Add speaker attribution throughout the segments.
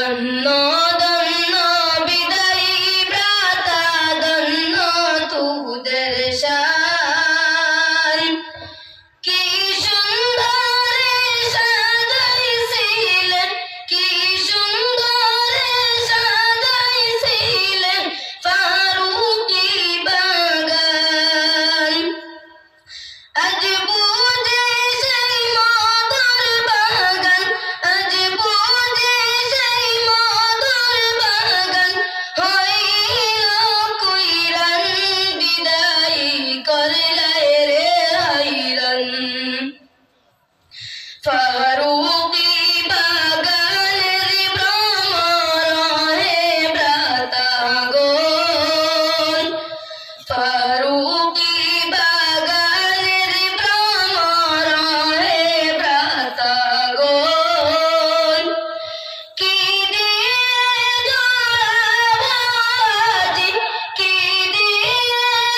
Speaker 1: ধন্য ধন্য বিদায়ী ভ্রাতা, ধন্য তোদের শান। কি সুন্দর সাজাইছিলেন, কি সুন্দর সাজাইছিলেন ফারুকি বাগান। আজ বুঝে সেই মধুর বাগান, আজ বুঝে সেই মধুর বাগান হইল কুইরান, বিদায় করলাই রে হাইরান। ফারুকি বাগানের ভ্রমর হে ভ্রাতাগণ, ফারুকি বাগানের ভ্রমর হে ভ্রাতাগণ। কি দিয়ে জোড়াবো আজি, কি দিয়ে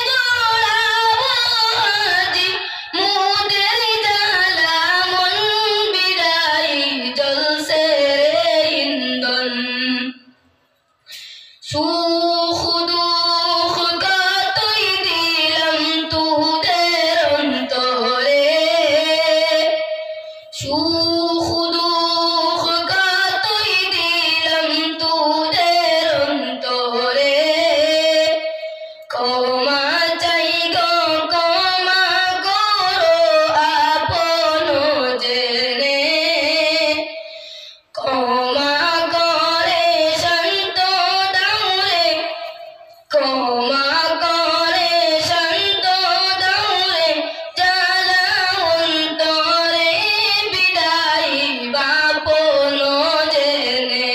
Speaker 1: জোড়াবো আজি মোদের জ্বালা মন, বিদায় জ্বলছে রে ইন্ধন। সুখ দুঃখ কতই দিলাম তোদের অন্তরে, সুখ দুঃখ কতই দিলাম তোদের অন্তরে। ক্ষমা চাই গো ক্ষমা করো আপন জেনে, ক্ষমা করে শান্ত দাও রে, ক্ষমা করে শান্ত দাও রে জ্বালা অন্তরে, বিদায় বাপন জেনে।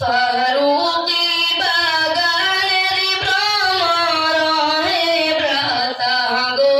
Speaker 1: ফারুকি বাগানের ভ্রমর হে ভ্রাতাগণ,